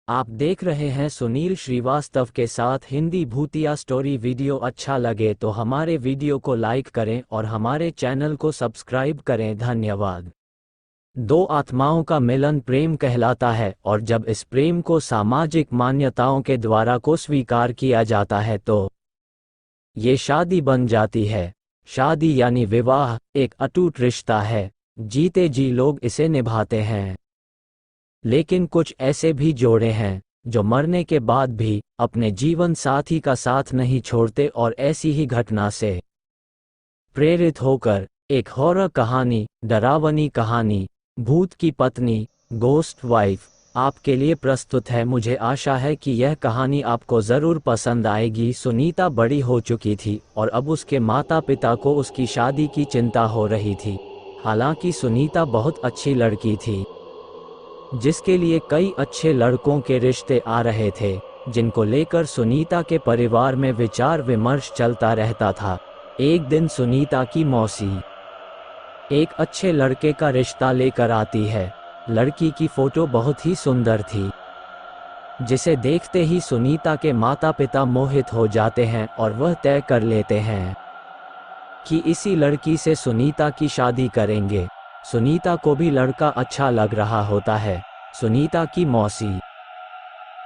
आप देख रहे हैं सुनील श्रीवास्तव के साथ हिंदी भूतिया स्टोरी। वीडियो अच्छा लगे तो हमारे वीडियो को लाइक करें और हमारे चैनल को सब्सक्राइब करें। धन्यवाद। दो आत्माओं का मिलन प्रेम कहलाता है, और जब इस प्रेम को सामाजिक मान्यताओं के द्वारा को स्वीकार किया जाता है तो ये शादी बन जाती है। शादी यानी विवाह एक अटूट रिश्ता है। जीते जी लोग इसे निभाते हैं। लेकिन कुछ ऐसे भी जोड़े हैं जो मरने के बाद भी अपने जीवन साथी का साथ नहीं छोड़ते, और ऐसी ही घटना से प्रेरित होकर एक हॉरर कहानी, डरावनी कहानी भूत की पत्नी, गोस्ट वाइफ आपके लिए प्रस्तुत है। मुझे आशा है कि यह कहानी आपको ज़रूर पसंद आएगी। सुनीता बड़ी हो चुकी थी और अब उसके माता पिता को उसकी शादी की चिंता हो रही थी। हालांकि सुनीता बहुत अच्छी लड़की थी, जिसके लिए कई अच्छे लड़कों के रिश्ते आ रहे थे, जिनको लेकर सुनीता के परिवार में विचार विमर्श चलता रहता था। एक दिन सुनीता की मौसी एक अच्छे लड़के का रिश्ता लेकर आती है। लड़की की फोटो बहुत ही सुंदर थी, जिसे देखते ही सुनीता के माता पिता मोहित हो जाते हैं और वह तय कर लेते हैं कि इसी लड़की से सुनीता की शादी करेंगे। सुनीता को भी लड़का अच्छा लग रहा होता है। सुनीता की मौसी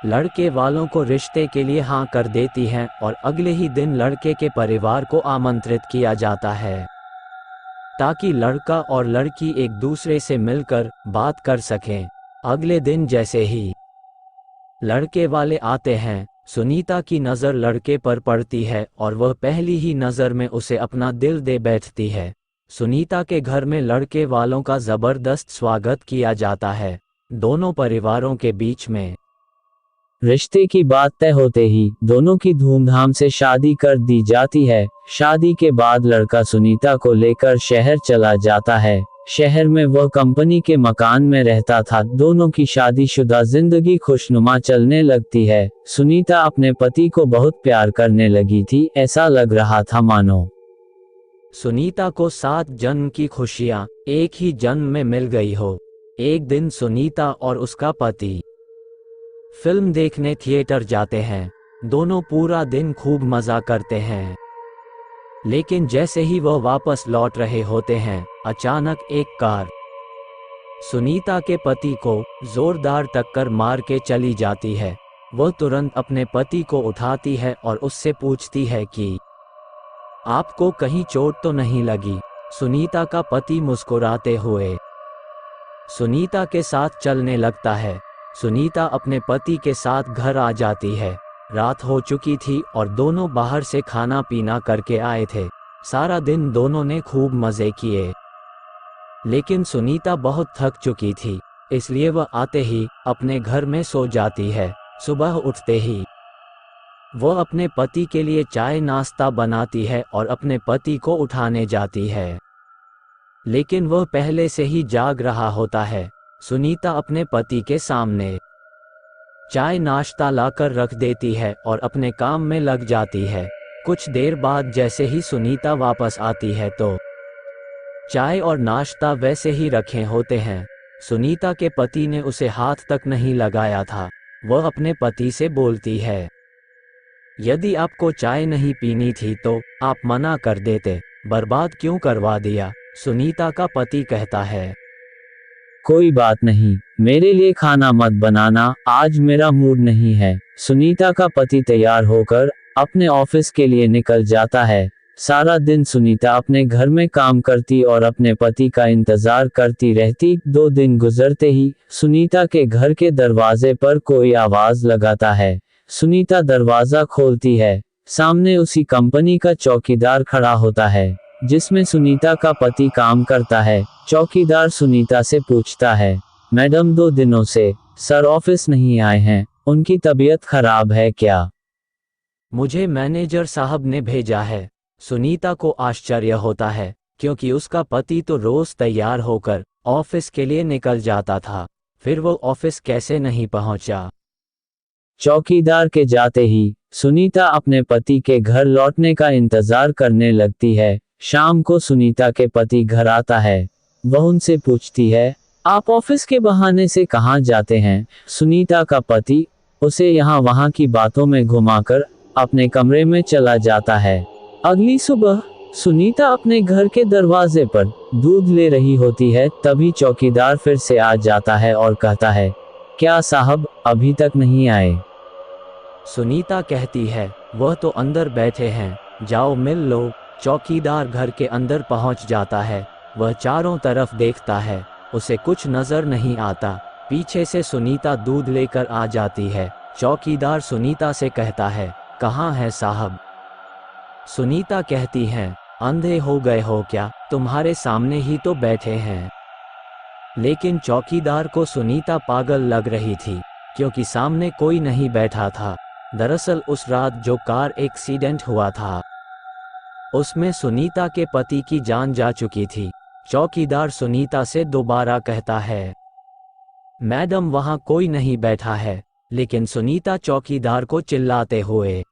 लड़के वालों को रिश्ते के लिए हाँ कर देती हैं, और अगले ही दिन लड़के के परिवार को आमंत्रित किया जाता है ताकि लड़का और लड़की एक दूसरे से मिलकर बात कर सकें। अगले दिन जैसे ही लड़के वाले आते हैं, सुनीता की नज़र लड़के पर पड़ती है और वह पहली ही नज़र में उसे अपना दिल दे बैठती है। सुनीता के घर में लड़के वालों का ज़बरदस्त स्वागत किया जाता है। दोनों परिवारों के बीच में रिश्ते की बात तय होते ही दोनों की धूमधाम से शादी कर दी जाती है। शादी के बाद लड़का सुनीता को लेकर शहर चला जाता है। शहर में वह कंपनी के मकान में रहता था। दोनों की शादीशुदा जिंदगी खुशनुमा चलने लगती है। सुनीता अपने पति को बहुत प्यार करने लगी थी। ऐसा लग रहा था मानो सुनीता को 7 जन्म की खुशियां एक ही जन्म में मिल गई हो। एक दिन सुनीता और उसका पति फिल्म देखने थिएटर जाते हैं। दोनों पूरा दिन खूब मजा करते हैं, लेकिन जैसे ही वह वापस लौट रहे होते हैं, अचानक एक कार सुनीता के पति को जोरदार टक्कर मार के चली जाती है। वह तुरंत अपने पति को उठाती है और उससे पूछती है कि आपको कहीं चोट तो नहीं लगी। सुनीता का पति मुस्कुराते हुए सुनीता के साथ चलने लगता है। सुनीता अपने पति के साथ घर आ जाती है। रात हो चुकी थी और दोनों बाहर से खाना पीना करके आए थे। सारा दिन दोनों ने खूब मज़े किए, लेकिन सुनीता बहुत थक चुकी थी, इसलिए वह आते ही अपने घर में सो जाती है। सुबह उठते ही वह अपने पति के लिए चाय नाश्ता बनाती है और अपने पति को उठाने जाती है, लेकिन वह पहले से ही जाग रहा होता है। सुनीता अपने पति के सामने चाय नाश्ता लाकर रख देती है और अपने काम में लग जाती है। कुछ देर बाद जैसे ही सुनीता वापस आती है तो चाय और नाश्ता वैसे ही रखे होते हैं। सुनीता के पति ने उसे हाथ तक नहीं लगाया था। वह अपने पति से बोलती है, यदि आपको चाय नहीं पीनी थी तो आप मना कर देते, बर्बाद क्यों करवा दिया। सुनीता का पति कहता है, कोई बात नहीं, मेरे लिए खाना मत बनाना, आज मेरा मूड नहीं है। सुनीता का पति तैयार होकर अपने ऑफिस के लिए निकल जाता है। सारा दिन सुनीता अपने घर में काम करती और अपने पति का इंतजार करती रहती। 2 दिन गुजरते ही सुनीता के घर के दरवाजे पर कोई आवाज लगाता है। सुनीता दरवाजा खोलती है। सामने उसी कंपनी का चौकीदार खड़ा होता है, जिसमें सुनीता का पति काम करता है। चौकीदार सुनीता से पूछता है, मैडम 2 दिनों से सर ऑफिस नहीं आए हैं, उनकी तबीयत खराब है क्या? मुझे मैनेजर साहब ने भेजा है। सुनीता को आश्चर्य होता है, क्योंकि उसका पति तो रोज तैयार होकर ऑफिस के लिए निकल जाता था, फिर वो ऑफिस कैसे नहीं पहुंचा। चौकीदार के जाते ही सुनीता अपने पति के घर लौटने का इंतजार करने लगती है। शाम को सुनीता के पति घर आता है। वह उनसे पूछती है, आप ऑफिस के बहाने से कहाँ जाते हैं? सुनीता का पति उसे यहाँ वहाँ की बातों में घुमाकर अपने कमरे में चला जाता है। अगली सुबह सुनीता अपने घर के दरवाजे पर दूध ले रही होती है, तभी चौकीदार फिर से आ जाता है और कहता है, क्या साहब अभी तक नहीं आए? सुनीता कहती है, वह तो अंदर बैठे हैं, जाओ मिल लो। चौकीदार घर के अंदर पहुंच जाता है। वह चारों तरफ देखता है, उसे कुछ नजर नहीं आता। पीछे से सुनीता दूध लेकर आ जाती है। चौकीदार सुनीता से कहता है, कहाँ है साहब? सुनीता कहती है, अंधे हो गए हो क्या, तुम्हारे सामने ही तो बैठे हैं। लेकिन चौकीदार को सुनीता पागल लग रही थी, क्योंकि सामने कोई नहीं बैठा था। दरअसल उस रात जो कार एक्सीडेंट हुआ था, उसमें सुनीता के पति की जान जा चुकी थी। चौकीदार सुनीता से दोबारा कहता है, मैडम वहां कोई नहीं बैठा है। लेकिन सुनीता चौकीदार को चिल्लाते हुए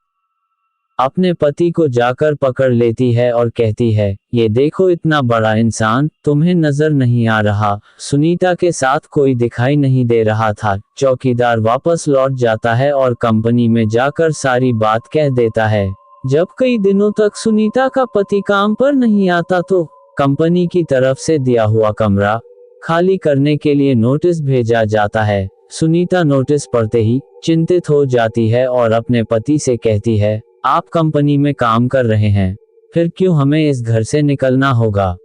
अपने पति को जाकर पकड़ लेती है और कहती है, ये देखो इतना बड़ा इंसान, तुम्हें नजर नहीं आ रहा? सुनीता के साथ कोई दिखाई नहीं दे रहा था। चौकीदार वापस लौट जाता है और कंपनी में जाकर सारी बात कह देता है। जब कई दिनों तक सुनीता का पति काम पर नहीं आता तो कंपनी की तरफ से दिया हुआ कमरा खाली करने के लिए नोटिस भेजा जाता है। सुनीता नोटिस पढ़ते ही चिंतित हो जाती है और अपने पति से कहती है, आप कंपनी में काम कर रहे हैं, फिर क्यों हमें इस घर से निकलना होगा?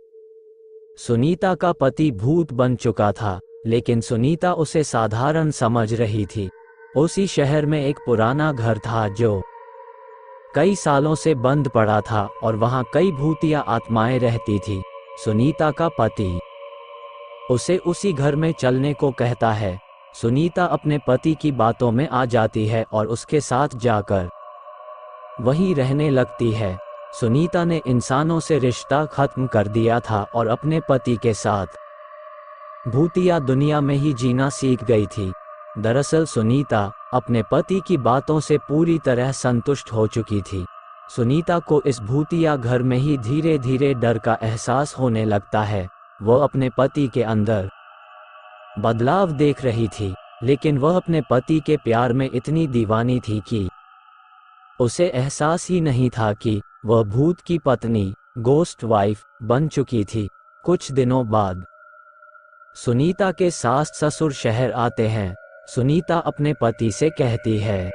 सुनीता का पति भूत बन चुका था, लेकिन सुनीता उसे साधारण समझ रही थी। उसी शहर में एक पुराना घर था जो कई सालों से बंद पड़ा था और वहां कई भूतिया आत्माएं रहती थी। सुनीता का पति उसे उसी घर में चलने को कहता है। सुनीता अपने पति की बातों में आ जाती है और उसके साथ जाकर वहीं रहने लगती है। सुनीता ने इंसानों से रिश्ता खत्म कर दिया था और अपने पति के साथ भूतिया दुनिया में ही जीना सीख गई थी। दरअसल सुनीता अपने पति की बातों से पूरी तरह संतुष्ट हो चुकी थी। सुनीता को इस भूतिया घर में ही धीरे धीरे डर का एहसास होने लगता है। वह अपने पति के अंदर बदलाव देख रही थी, लेकिन वह अपने पति के प्यार में इतनी दीवानी थी कि उसे एहसास ही नहीं था कि वह भूत की पत्नी, गोस्ट वाइफ बन चुकी थी। कुछ दिनों बाद सुनीता के सास ससुर शहर आते हैं। सुनीता अपने पति से कहती है,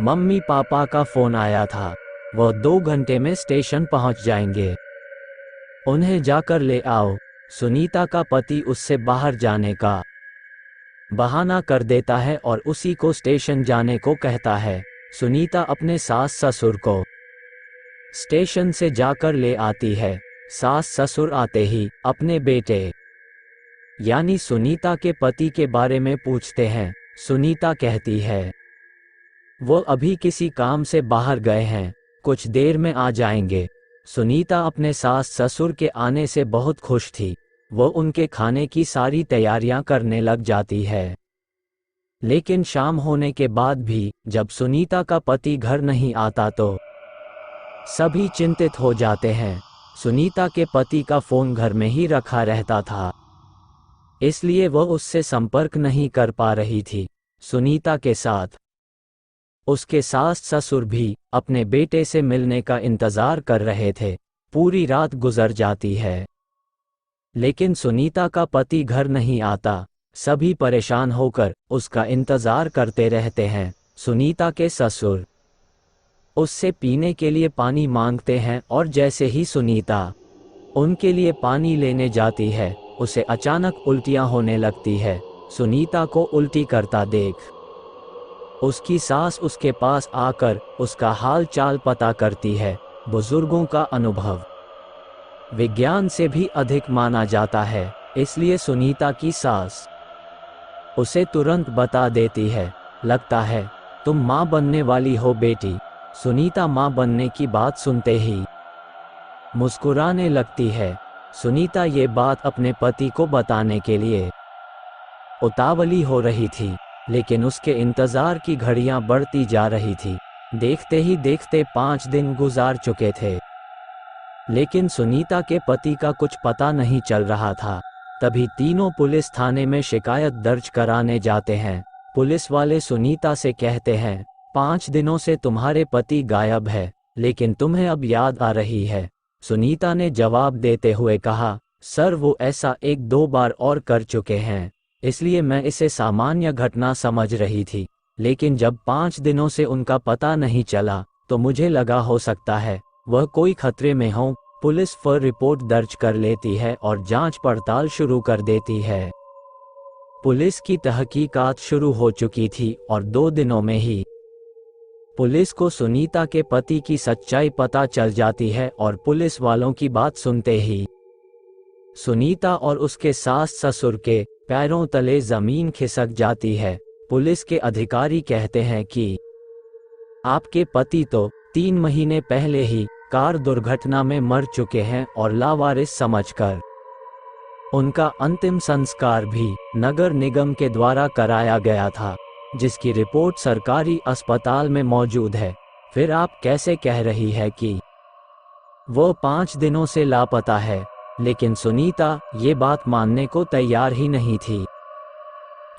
मम्मी पापा का फोन आया था, वह 2 घंटे में स्टेशन पहुंच जाएंगे, उन्हें जाकर ले आओ। सुनीता का पति उससे बाहर जाने का बहाना कर देता है और उसी को स्टेशन जाने को कहता है। सुनीता अपने सास ससुर को स्टेशन से जाकर ले आती है। सास ससुर आते ही अपने बेटे यानी सुनीता के पति के बारे में पूछते हैं। सुनीता कहती है, वो अभी किसी काम से बाहर गए हैं, कुछ देर में आ जाएंगे। सुनीता अपने सास ससुर के आने से बहुत खुश थी। वो उनके खाने की सारी तैयारियां करने लग जाती है। लेकिन शाम होने के बाद भी जब सुनीता का पति घर नहीं आता तो सभी चिंतित हो जाते हैं। सुनीता के पति का फोन घर में ही रखा रहता था, इसलिए वह उससे संपर्क नहीं कर पा रही थी। सुनीता के साथ उसके सास ससुर भी अपने बेटे से मिलने का इंतजार कर रहे थे। पूरी रात गुजर जाती है, लेकिन सुनीता का पति घर नहीं आता। सभी परेशान होकर उसका इंतजार करते रहते हैं। सुनीता के ससुर उससे पीने के लिए पानी मांगते हैं और जैसे ही सुनीता उनके लिए पानी लेने जाती है, उसे अचानक उल्टियां होने लगती है। सुनीता को उल्टी करता देख उसकी सास उसके पास आकर उसका हाल चाल पता करती है। बुजुर्गों का अनुभव विज्ञान से भी अधिक माना जाता है, इसलिए सुनीता की सास उसे तुरंत बता देती है, लगता है तुम माँ बनने वाली हो बेटी। सुनीता माँ बनने की बात सुनते ही मुस्कुराने लगती है। सुनीता ये बात अपने पति को बताने के लिए उतावली हो रही थी, लेकिन उसके इंतजार की घड़ियां बढ़ती जा रही थी। देखते ही देखते 5 दिन गुजार चुके थे, लेकिन सुनीता के पति का कुछ पता नहीं चल रहा था। तभी तीनों पुलिस थाने में शिकायत दर्ज कराने जाते हैं। पुलिस वाले सुनीता से कहते हैं, 5 दिनों से तुम्हारे पति गायब है, लेकिन तुम्हें अब याद आ रही है। सुनीता ने जवाब देते हुए कहा, सर वो ऐसा 1-2 बार और कर चुके हैं, इसलिए मैं इसे सामान्य घटना समझ रही थी। लेकिन जब 5 दिनों से उनका पता नहीं चला तो मुझे लगा हो सकता है वह कोई खतरे में हो। पुलिस पर रिपोर्ट दर्ज कर लेती है और जांच पड़ताल शुरू कर देती है। पुलिस की तहकीकात शुरू हो चुकी थी और 2 दिनों में ही पुलिस को सुनीता के पति की सच्चाई पता चल जाती है और पुलिस वालों की बात सुनते ही सुनीता और उसके सास ससुर के पैरों तले जमीन खिसक जाती है। पुलिस के अधिकारी कहते हैं कि आपके पति तो 3 महीने पहले ही कार दुर्घटना में मर चुके हैं और लावारिस समझकर उनका अंतिम संस्कार भी नगर निगम के द्वारा कराया गया था, जिसकी रिपोर्ट सरकारी अस्पताल में मौजूद है। फिर आप कैसे कह रही है कि वो 5 दिनों से लापता है? लेकिन सुनीता ये बात मानने को तैयार ही नहीं थी,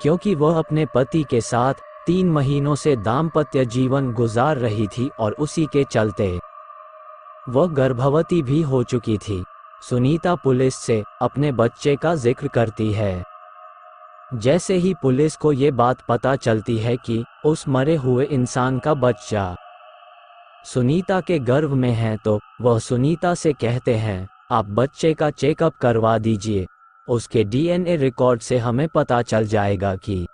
क्योंकि वह अपने पति के साथ 3 महीनों से दाम्पत्य जीवन गुजार रही थी और उसी के चलते वह गर्भवती भी हो चुकी थी। सुनीता पुलिस से अपने बच्चे का जिक्र करती है। जैसे ही पुलिस को ये बात पता चलती है कि उस मरे हुए इंसान का बच्चा सुनीता के गर्भ में है, तो वह सुनीता से कहते हैं, आप बच्चे का चेकअप करवा दीजिए, उसके डीएनए रिकॉर्ड से हमें पता चल जाएगा कि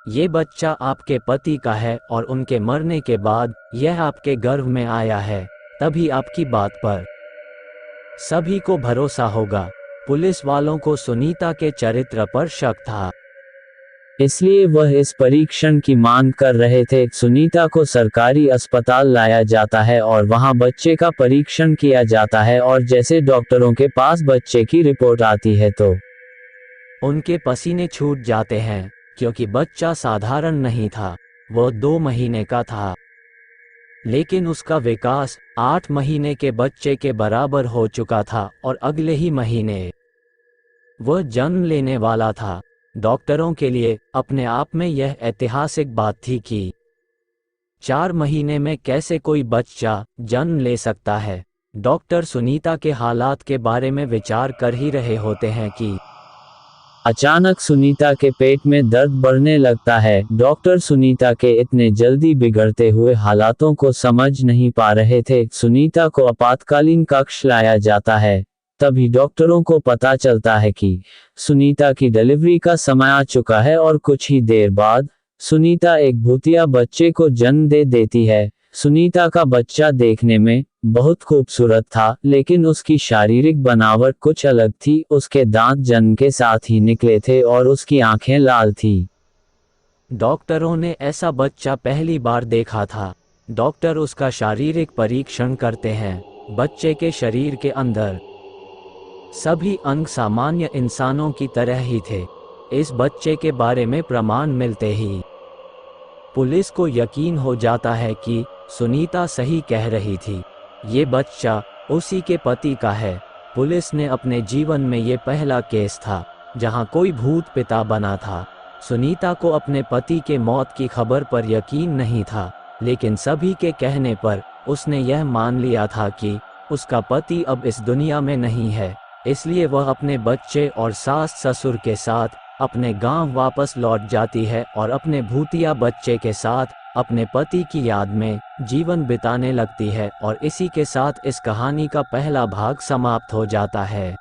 ये बच्चा आपके पति का है और उनके मरने के बाद यह आपके गर्भ में आया है, तभी आपकी बात पर सभी को भरोसा होगा। पुलिस वालों को सुनीता के चरित्र पर शक था, इसलिए वह इस परीक्षण की मांग कर रहे थे। सुनीता को सरकारी अस्पताल लाया जाता है और वहां बच्चे का परीक्षण किया जाता है और जैसे डॉक्टरों के पास बच्चे की रिपोर्ट आती है तो उनके पसीने छूट जाते हैं, क्योंकि बच्चा साधारण नहीं था, वो 2 महीने का था। लेकिन उसका विकास 8 महीने के बच्चे के बराबर हो चुका था और अगले ही महीने वह जन्म लेने वाला था। डॉक्टरों के लिए अपने आप में यह ऐतिहासिक बात थी कि 4 महीने में कैसे कोई बच्चा जन्म ले सकता है। डॉक्टर सुनीता के हालात के बारे में विचार कर ही रहे होते हैं कि अचानक सुनीता के पेट में दर्द बढ़ने लगता है। डॉक्टर सुनीता के इतने जल्दी बिगड़ते हुए हालातों को समझ नहीं पा रहे थे। सुनीता को आपातकालीन कक्ष लाया जाता है। तभी डॉक्टरों को पता चलता है कि सुनीता की डिलीवरी का समय आ चुका है और कुछ ही देर बाद सुनीता एक भूतिया बच्चे को जन्म दे देती है। सुनीता का बच्चा देखने में बहुत खूबसूरत था, लेकिन उसकी शारीरिक बनावट कुछ अलग थी। उसके दांत जन्म के साथ ही निकले थे और उसकी आंखें लाल थी। डॉक्टरों ने ऐसा बच्चा पहली बार देखा था। डॉक्टर उसका शारीरिक परीक्षण करते हैं। बच्चे के शरीर के अंदर सभी अंग सामान्य इंसानों की तरह ही थे। इस बच्चे के बारे में प्रमाण मिलते ही पुलिस को यकीन हो जाता है कि सुनीता सही कह रही थी, ये बच्चा उसी के पति का है। पुलिस ने अपने जीवन में ये पहला केस था जहां कोई भूत पिता बना था। सुनीता को अपने पति के मौत की खबर पर यकीन नहीं था, लेकिन सभी के कहने पर उसने यह मान लिया था कि उसका पति अब इस दुनिया में नहीं है। इसलिए वह अपने बच्चे और सास ससुर के साथ अपने गांव वापस लौट जाती है और अपने भूतिया बच्चे के साथ अपने पति की याद में जीवन बिताने लगती है। और इसी के साथ इस कहानी का पहला भाग समाप्त हो जाता है।